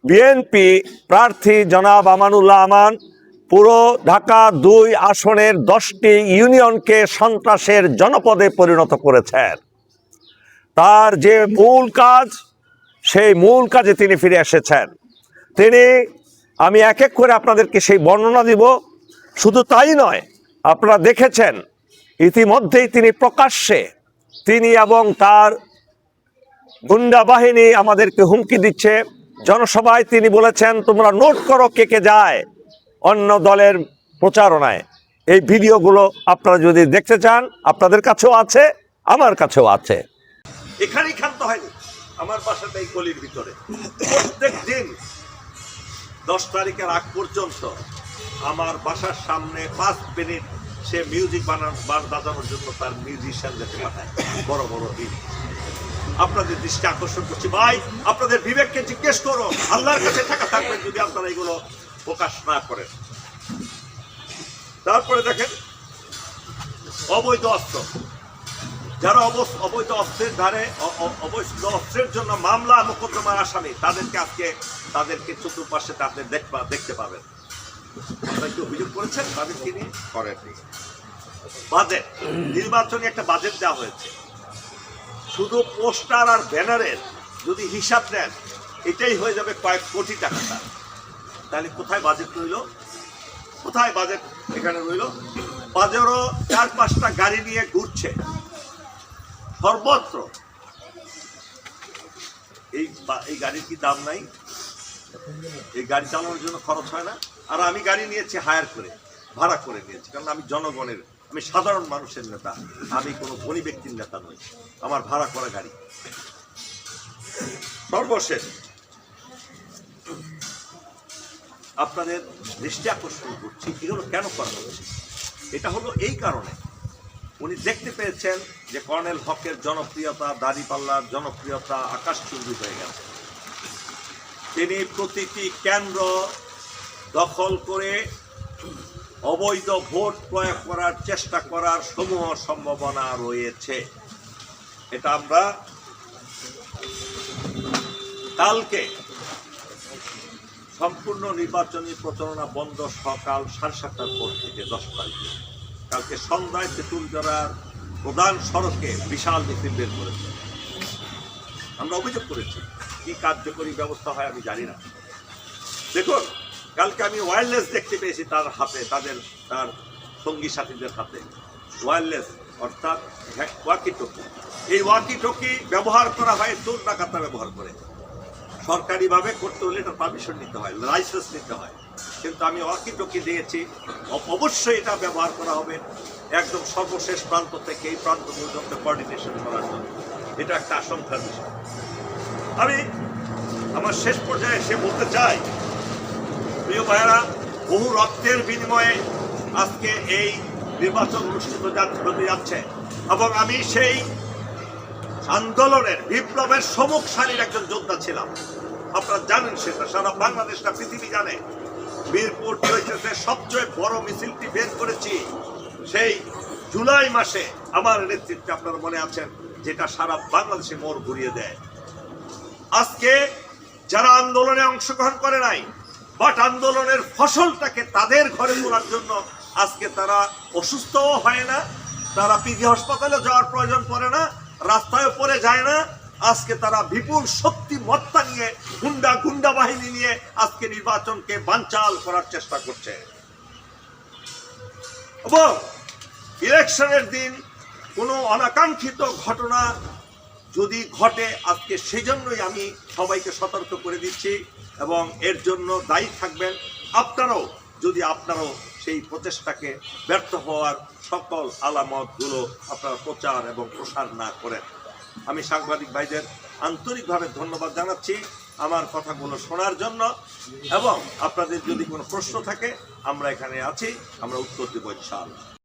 BNP প্রার্থী জনাব আমানুল্লাহ আমান পুরো ঢাকা ২ আসনের 10টি ইউনিয়নকে সন্ত্রাসের জনপদে পরিণত করেছেন। তার যে মূল কাজ, সেই মূল কাজে তিনি ফিরে এসেছেন। আমি এক এক করে আপনাদেরকে সেই বর্ণনা দিব। শুধু তাই নয়, আপনারা দেখেছেন ইতিমধ্যেই তিনি প্রকাশ্যে তিনি এবং তার গুন্ডা বাহিনী আমাদেরকে হুমকি দিচ্ছে। জনসভায় তিনি বলেছেন, তোমরা নোট করো কে কে যায় অন্য দলের প্রচারণায়। এই ভিডিওগুলো আপনারা যদি দেখতে চান, আপনাদের কাছেও আছে, আমার কাছেও আছে। এখানেই ক্ষান্ত হয়নি, আমার বাসাটা এই গলির ভিতরে। প্রত্যেক দিন 10 তারিখের আগ পর্যন্ত আমার বাসার সামনে 5 মিনিট সে মিউজিক বাজানোর জন্য তার মিউজিশিয়ানদেরকে পাঠায়, বড় বড় হিট। আপনাদের দৃষ্টি আকর্ষণ করছি, ভাই আপনাদের বিবেককে জিজ্ঞেস করো, আল্লাহর কাছে টাকা থাকবেন যদি আপনারা এগুলো প্রকাশ না করেন। তারপরে দেখেন অবৈধ অস্ত্র, যারা অবৈধ অস্ত্রের ধারে অবৈধ অস্ত্রের জন্য মামলা মোকদ্দমার আসামি, তাদেরকে চতুর্পাশে আপনি দেখতে পাবেন। আপনারা কি অভিযোগ করেছেন তাদেরকে নিয়ে? করেননি। বাজেট, নির্বাচনী একটা বাজেট দেওয়া হয়েছে, শুধু পোস্টার আর ব্যানারের যদি হিসাব নেন এটাই হয়ে যাবে কয়েক কোটি টাকাটা। তাহলে কোথায় বাজেট রইল? কোথায় বাজেট এখানে রইল? বাজারও 4-5টা গাড়ি নিয়ে ঘুরছে সর্বত্র। এই গাড়ির কি দাম নাই? এই গাড়ি চালানোর জন্য খরচ হয় না? আর আমি গাড়ি নিয়েছি হায়ার করে, ভাড়া করে নিয়েছি, কারণ আমি জনগণের, আমি সাধারণ মানুষের নেতা, আমি কোনো ধনী ব্যক্তির নেতা নই। আমার ভাড়া করা গাড়ি। সর্বশেষ আপনাদের দৃষ্টি আকর্ষণ করছি, এগুলো কেন করা হচ্ছে। এটা হলো এই কারণে, উনি দেখতে পেয়েছেন যে কর্নেল হকের জনপ্রিয়তা, দাঁড়িপাল্লার জনপ্রিয়তা আকাশচুম্বী হয়ে গেছে। তিনি প্রতিটি কেন্দ্র দখল করে অবৈধ ভোট প্রয়োগ করার চেষ্টা করার সমূহ সম্ভাবনা রয়েছে। এটা আমরা কালকে সম্পূর্ণ নির্বাচনী প্রচারণা বন্ধ সকাল 7:30টার পর থেকে 10 তারিখে, কালকে সন্ধ্যায় তেঁতুলজোড়ার প্রধান সড়কে বিশাল মিছিল বের করেছে। আমরা অভিযোগ করেছি, কি কার্যকরী ব্যবস্থা হয় আমি জানি না। দেখুন, কালকে আমি ওয়্যারলেস দেখতে পেয়েছি তার হাতে, তার সঙ্গী সাথীদের হাতে ওয়্যারলেস, অর্থাৎ ওয়াকি টকি। এই ওয়াকি টকি ব্যবহার করা হয় চোর ডাকাতরা ব্যবহার করে। সরকারিভাবে করতে হলে এটা পারমিশন নিতে হয়, লাইসেন্স নিতে হয়। কিন্তু আমি ওয়াকি টকি দিয়েছি, অবশ্যই এটা ব্যবহার করা হবে একদম সর্বশেষ প্রান্ত থেকে এই প্রান্ত পর্যন্ত কোঅর্ডিনেশন করার জন্য। এটা একটা আশঙ্কার বিষয়। আমি আমার শেষ পর্যায়ে এসে বলতে চাই, প্রিয় ভাইয়েরা, বহু রক্তের বিনিময়ে আজকে এই নির্বাচন অনুষ্ঠিত হতে যাচ্ছে, এবং আমি সেই আন্দোলনের, বিপ্লবের সম্মুখ সারির একজন যোদ্ধা ছিলাম। আপনারা জানেন, সেটা সারা বাংলাদেশটা পৃথিবী জানে। মিরপুর চৈত্রে সবচেয়ে বড় মিছিলটি বের করেছি সেই জুলাই মাসে আমার নেতৃত্বে, আপনারা মনে আছেন, যেটা সারা বাংলাদেশে মোড় ঘুরিয়ে দেয়। আজকে যারা আন্দোলনে অংশগ্রহণ করে নাই, বাট আন্দোলনের ফসলটাকে তাদের ঘরে তোলার জন্য আজকে তারা অসুস্থও হয় না, তারা পিজি হাসপাতালে যাওয়ার প্রয়োজন পড়ে না, রাস্তায় পড়ে যায় না। আজকে তারা বিপুল শক্তি মত্তা নিয়ে, গুন্ডা বাহিনী নিয়ে আজকে নির্বাচনকে বানচাল করার চেষ্টা করছে। এবং ইলেকশনের দিন কোনো অনাকাঙ্ক্ষিত ঘটনা যদি ঘটে, আজকে সেই জন্যই আমি সবাইকে সতর্ক করে দিচ্ছি, এবং এর জন্য দায়ী থাকবেন আপনারাও, যদি আপনারাও সেই প্রচেষ্টাকে ব্যর্থ হওয়ার সকল আলামতগুলো আপনারা প্রচার এবং প্রসার না করেন। আমি সাংবাদিক ভাইদের আন্তরিকভাবে ধন্যবাদ জানাচ্ছি আমার কথাগুলো শোনার জন্য, এবং আপনাদের যদি কোনো প্রশ্ন থাকে আমরা এখানে আছি, আমরা উত্তর দেব ইনশাআল্লাহ।